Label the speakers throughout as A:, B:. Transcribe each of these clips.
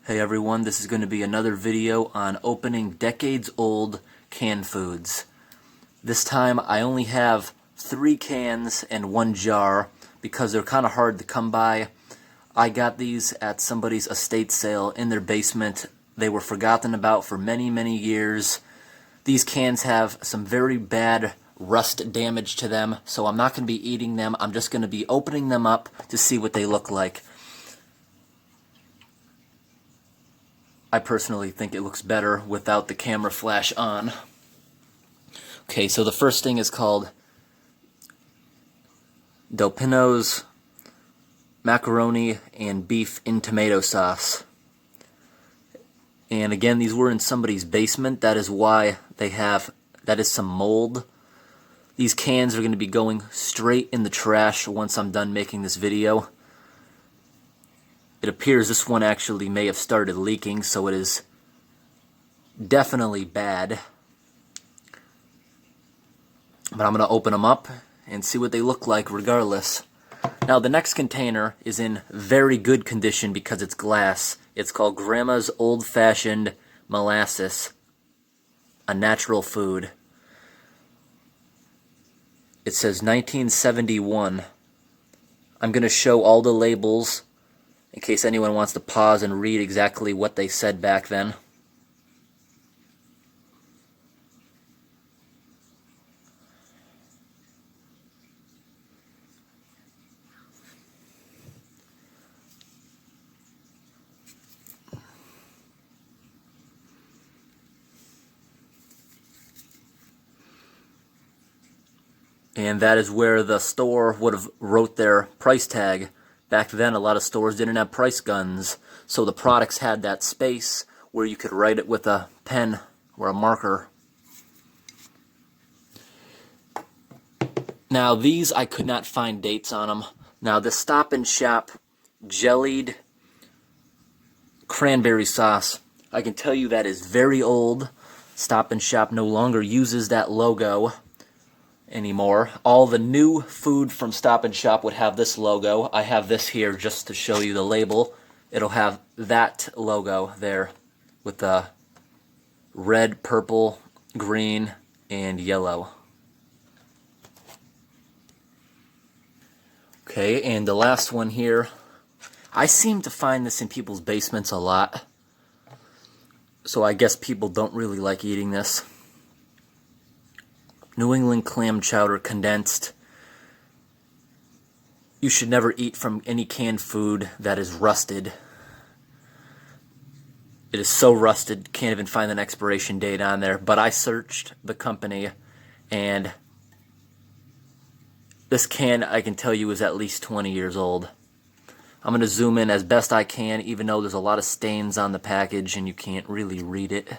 A: Hey everyone, this is going to be another video on opening decades-old canned foods. This time I only have 3 cans and 1 jar because they're kind of hard to come by. I got these at somebody's estate sale in their basement. They were forgotten about for many, many years. These cans have some very bad rust damage to them, so I'm not going to be eating them. I'm just going to be opening them up to see what they look like. I personally think it looks better without the camera flash on. Okay, so the first thing is called Del Pino's Macaroni and Beef in Tomato Sauce. And again, these were in somebody's basement. That is why that is some mold. These cans are going to be going straight in the trash once I'm done making this video. It appears this one actually may have started leaking, so it is definitely bad. But I'm going to open them up and see what they look like regardless. Now the next container is in very good condition because it's glass. It's called Grandma's Old Fashioned Molasses, a natural food. It says 1971. I'm going to show all the labels in case anyone wants to pause and read exactly what they said back then. And that is where the store would have wrote their price tag. Back then, a lot of stores didn't have price guns, so the products had that space where you could write it with a pen or a marker. Now, these, I could not find dates on them. Now, the Stop and Shop Jellied cranberry sauce, I can tell you that is very old. Stop and Shop no longer uses that logo anymore. All the new food from Stop and Shop would have this logo. I have this here just to show you the label. It'll have that logo there with the red, purple, green, and yellow. Okay, and the last one here. I seem to find this in people's basements a lot, so I guess people don't really like eating this. New England clam chowder condensed. You should never eat from any canned food that is rusted. It is so rusted, can't even find an expiration date on there. But I searched the company, and this can, I can tell you, is at least 20 years old. I'm going to zoom in as best I can, even though there's a lot of stains on the package and you can't really read it.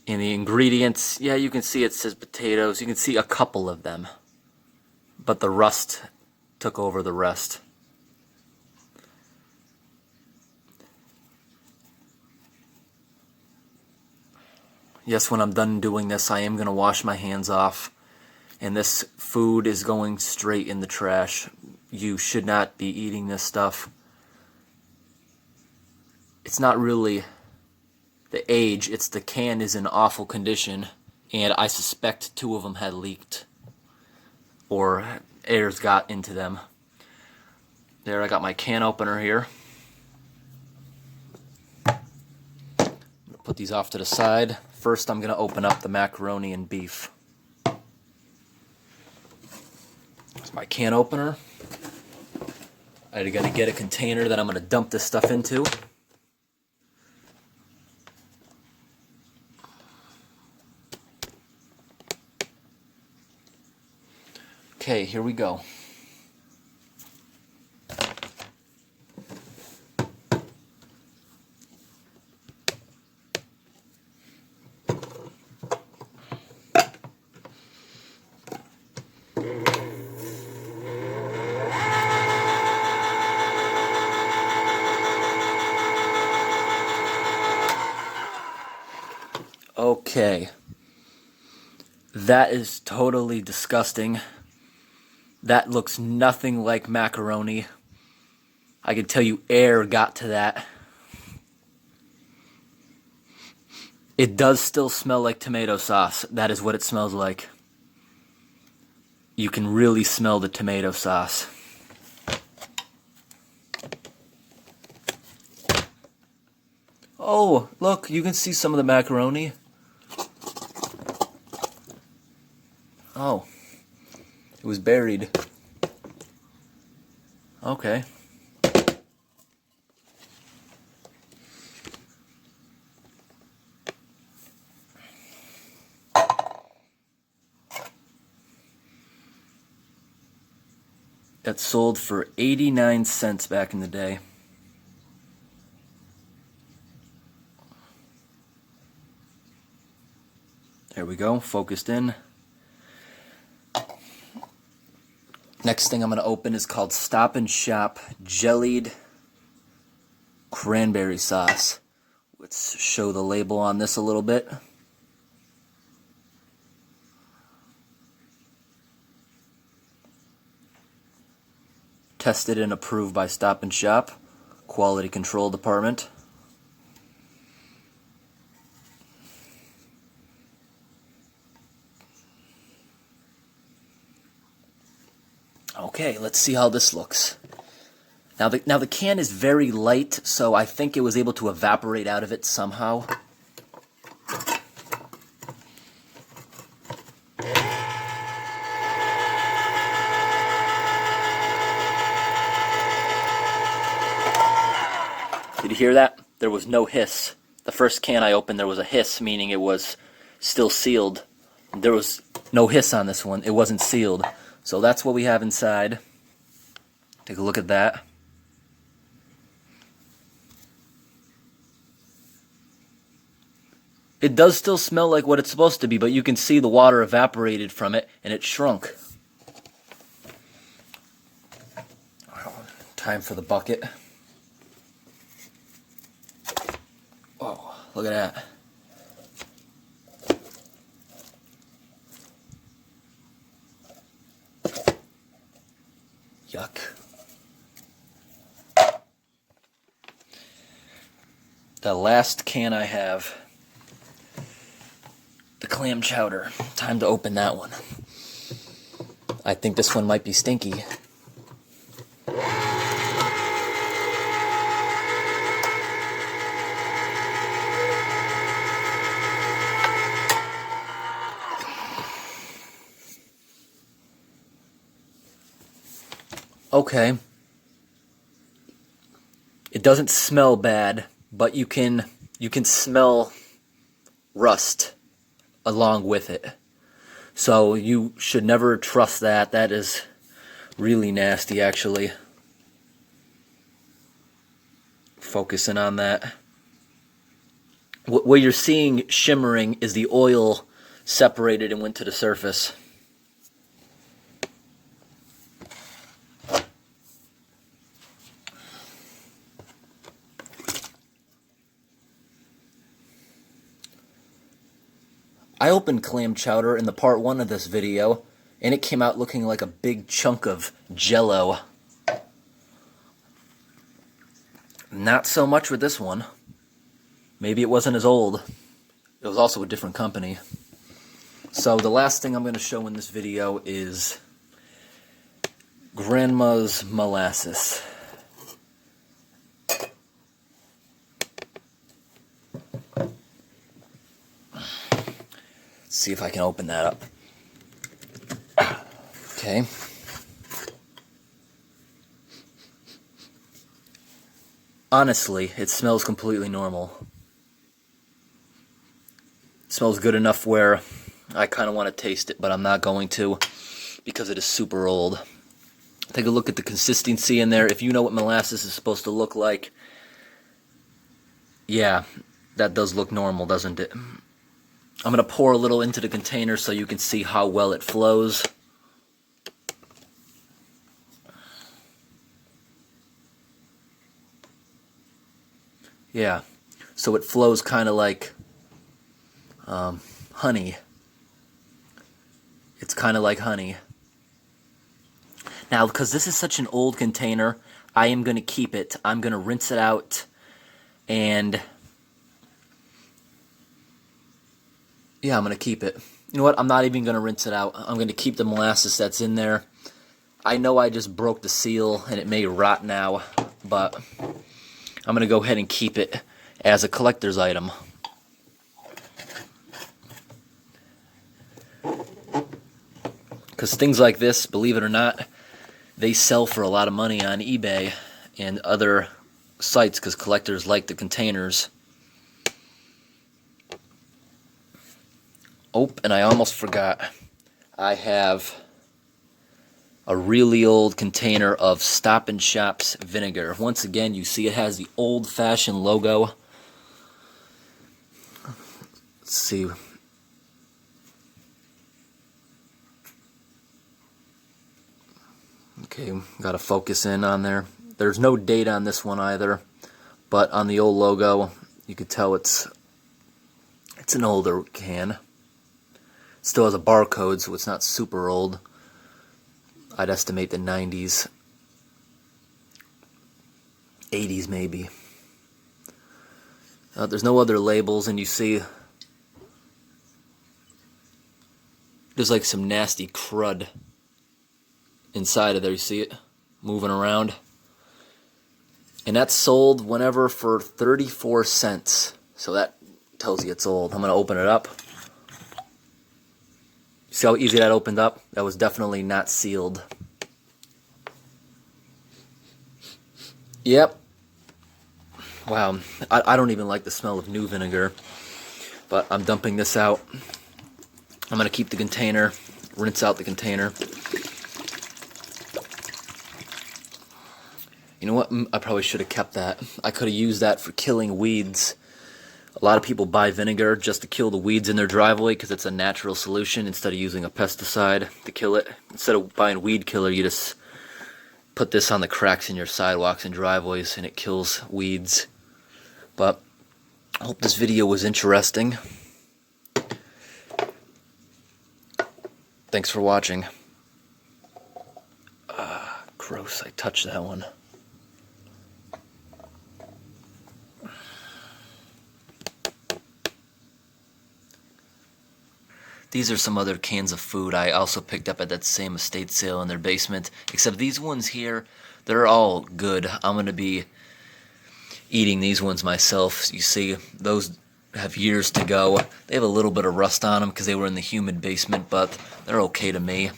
A: And the ingredients, yeah, you can see it says potatoes. You can see a couple of them. But the rust took over the rest. Yes, when I'm done doing this, I am going to wash my hands off. And this food is going straight in the trash. You should not be eating this stuff. It's not really the age, it's the can is in awful condition, and I suspect 2 of them had leaked or air's got into them. There, I got my can opener here. I'm gonna put these off to the side. First, I'm gonna open up the macaroni and beef. That's my can opener. I gotta get a container that I'm gonna dump this stuff into. Okay, here we go. Okay. That is totally disgusting. That looks nothing like macaroni. I can tell you air got to that. It does still smell like tomato sauce. That is what it smells like. You can really smell the tomato sauce. Oh, look, you can see some of the macaroni. Oh, it was buried. Okay. That sold for 89 cents back in the day. There we go, focused in. Next thing I'm going to open is called Stop and Shop Jellied Cranberry Sauce. Let's show the label on this a little bit. Tested and approved by Stop and Shop, Quality Control Department. Okay, let's see how this looks. Now the can is very light, so I think it was able to evaporate out of it somehow. Did you hear that? There was no hiss. The first can I opened, there was a hiss, meaning it was still sealed. There was no hiss on this one. It wasn't sealed. So that's what we have inside. Take a look at that. It does still smell like what it's supposed to be, but you can see the water evaporated from it and it shrunk. Time for the bucket. Oh, look at that. Yuck. The last can I have, the clam chowder. Time to open that one. I think this one might be stinky. Okay. It doesn't smell bad, but you can smell rust along with it. So you should never trust that. That is really nasty, actually. Focusing on that. What you're seeing shimmering is the oil separated and went to the surface. I opened clam chowder in the part 1 of this video, and it came out looking like a big chunk of jello. Not so much with this one. Maybe it wasn't as old. It was also a different company. So the last thing I'm going to show in this video is Grandma's Molasses. See if I can open that up. Okay. Honestly, it smells completely normal. It smells good enough where I kind of want to taste it, but I'm not going to because it is super old. Take a look at the consistency in there. If you know what molasses is supposed to look like, yeah, that does look normal, doesn't it? I'm going to pour a little into the container so you can see how well it flows. Yeah, so it flows kind of like honey. It's kind of like honey. Now, because this is such an old container, I am going to keep it. I'm going to rinse it out, and yeah, I'm going to keep it. You know what? I'm not even going to rinse it out. I'm going to keep the molasses that's in there. I know I just broke the seal, and it may rot now, but I'm going to go ahead and keep it as a collector's item. Because things like this, believe it or not, they sell for a lot of money on eBay and other sites because collectors like the containers. Oh, and I almost forgot. I have a really old container of Stop and Shop's vinegar. Once again, you see it has the old-fashioned logo. Let's see. Okay, got to focus in on there. There's no date on this one either, but on the old logo, you could tell it's an older can. Still has a barcode, so it's not super old. I'd estimate the 90s, 80s maybe. There's no other labels, and you see there's like some nasty crud inside of there. You see it moving around, and that's sold whenever for 34 cents, so that tells you it's old. I'm going to open it up. See how easy that opened up? That was definitely not sealed. Yep. Wow, I don't even like the smell of new vinegar, but I'm dumping this out. I'm going to keep the container, rinse out the container. You know what? I probably should have kept that. I could have used that for killing weeds. A lot of people buy vinegar just to kill the weeds in their driveway because it's a natural solution instead of using a pesticide to kill it. Instead of buying weed killer, you just put this on the cracks in your sidewalks and driveways and it kills weeds. But I hope this video was interesting. Thanks for watching. Gross, I touched that one. These are some other cans of food I also picked up at that same estate sale in their basement. Except these ones here, they're all good. I'm going to be eating these ones myself. You see, those have years to go. They have a little bit of rust on them because they were in the humid basement, but they're okay to me.